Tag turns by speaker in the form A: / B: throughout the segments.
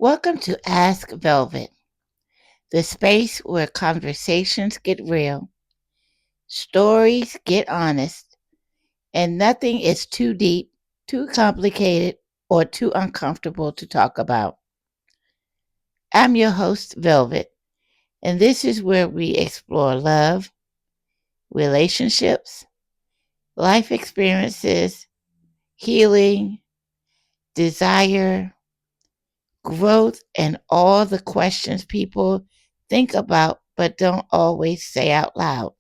A: Welcome to Ask Velvet, the space where conversations get real, stories get honest, and nothing is too deep, too complicated, or too uncomfortable to talk about. I'm your host, Velvet, and this is where we explore love, relationships, life experiences, healing, desire, growth, and all the questions people think about but don't always say out loud.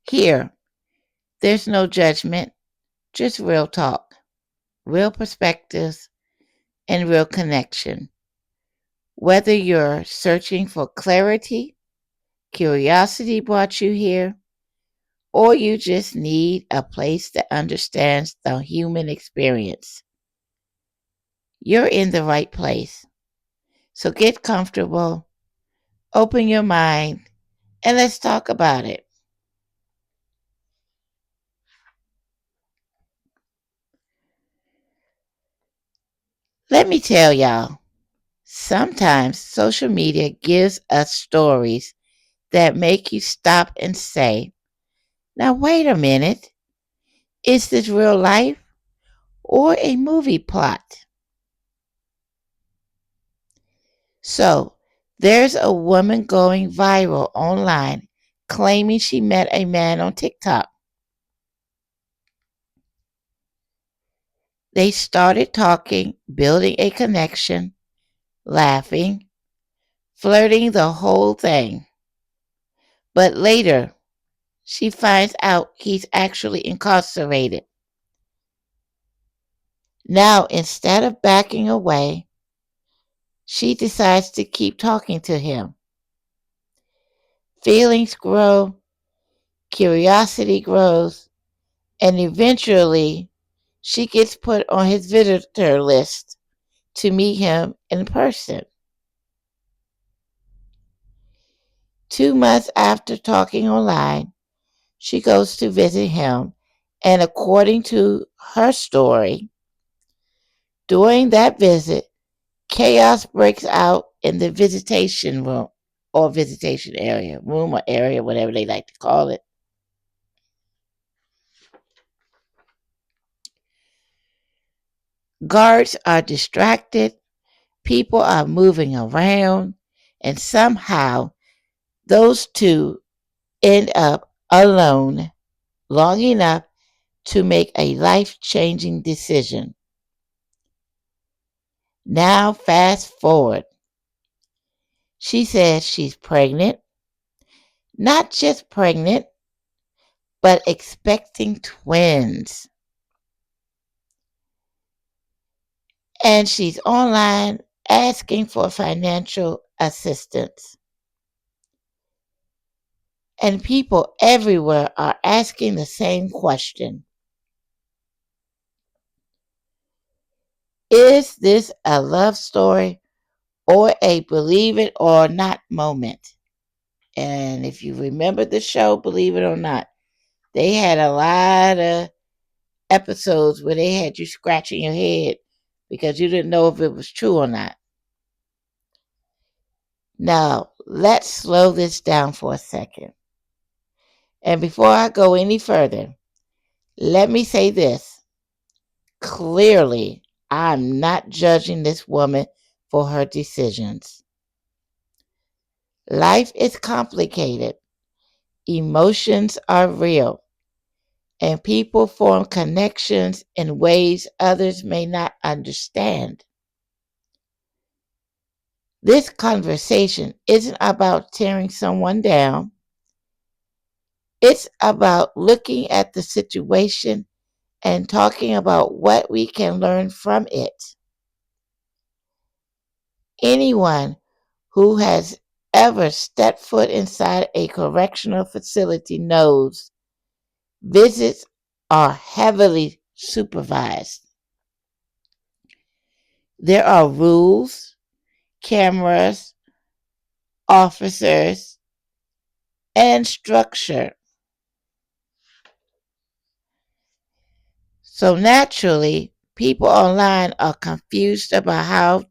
A: Here, there's no judgment, just real talk, real perspectives, and real connection. Whether you're searching for clarity, curiosity brought you here, or you just need a place that understands the human experience, you're in the right place. So get comfortable, open your mind, and let's talk about it. Let me tell y'all, sometimes social media gives us stories that make you stop and say, now wait a minute, is this real life or a movie plot? So, there's a woman going viral online claiming she met a man on TikTok. They started talking, building a connection, laughing, flirting the whole thing. But later, she finds out he's actually incarcerated. Now, instead of backing away, she decides to keep talking to him. Feelings grow, curiosity grows, and eventually she gets put on his visitor list to meet him in person. 2 months after talking online, she goes to visit him, and according to her story, during that visit, chaos breaks out in the visitation room or visitation area, room or area, whatever they like to call it. Guards are distracted, people are moving around, and somehow those two end up alone long enough to make a life changing decision. Now, fast forward. She says she's pregnant, not just pregnant, but expecting twins. And she's online asking for financial assistance. And people everywhere are asking the same question. Is this a love story or a believe it or not moment? And if you remember the show, Believe It or Not, they had a lot of episodes where they had you scratching your head because you didn't know if it was true or not. Now, let's slow this down for a second. And before I go any further, let me say this. Clearly, I'm not judging this woman for her decisions. Life is complicated, emotions are real, and people form connections in ways others may not understand. This conversation isn't about tearing someone down. It's about looking at the situation and talking about what we can learn from it. Anyone who has ever stepped foot inside a correctional facility knows visits are heavily supervised. There are rules, cameras, officers, and structure. So naturally, People online are confused about how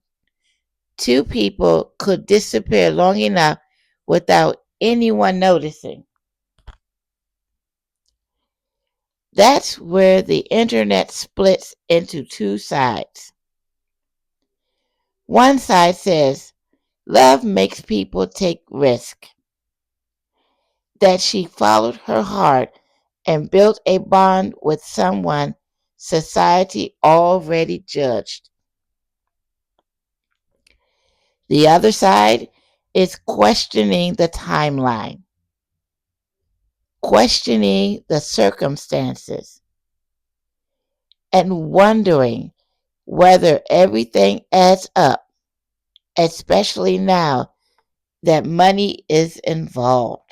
A: two people could disappear long enough without anyone noticing. That's where the internet splits into two sides. One side says love makes people take risk, that she followed her heart and built a bond with someone society already judged. The other side is questioning the timeline, questioning the circumstances, and wondering whether everything adds up, especially now that money is involved.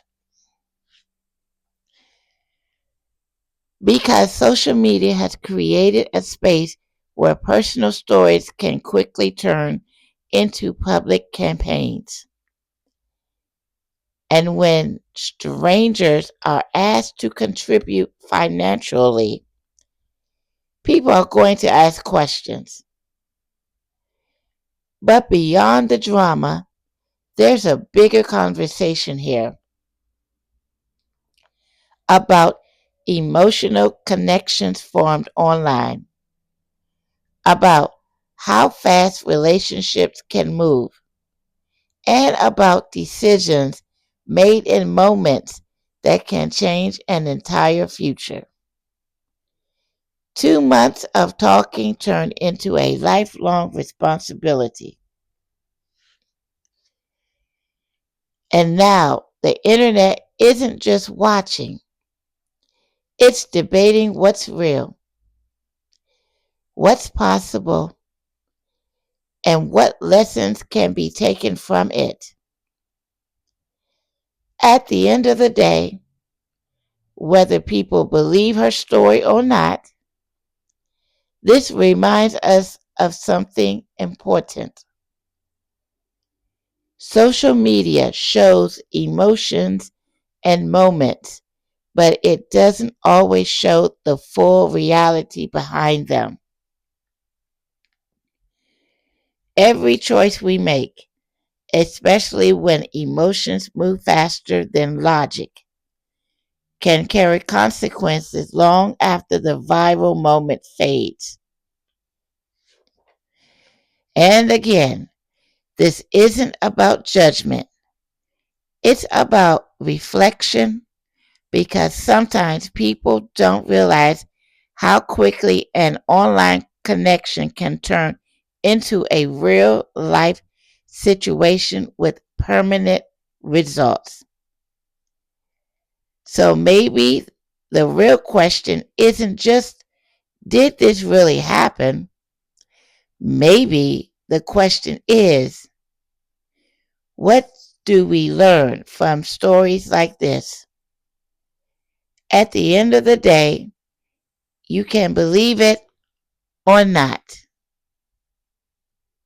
A: Because social media has created a space where personal stories can quickly turn into public campaigns. And when strangers are asked to contribute financially, people are going to ask questions. But beyond the drama, there's a bigger conversation here about emotional connections formed online, about how fast relationships can move, and about decisions made in moments that can change an entire future. 2 months of talking turned into a lifelong responsibility. And now the internet isn't just watching, it's debating what's real, what's possible, and what lessons can be taken from it. At the end of the day, whether people believe her story or not, this reminds us of something important. Social media shows emotions and moments, but it doesn't always show the full reality behind them. Every choice we make, especially when emotions move faster than logic, can carry consequences long after the viral moment fades. And again, this isn't about judgment, it's about reflection because sometimes people don't realize how quickly an online connection can turn into a real life situation with permanent results. So maybe the real question isn't just, did this really happen? Maybe the question is, what do we learn from stories like this? At the end of the day, you can believe it or not.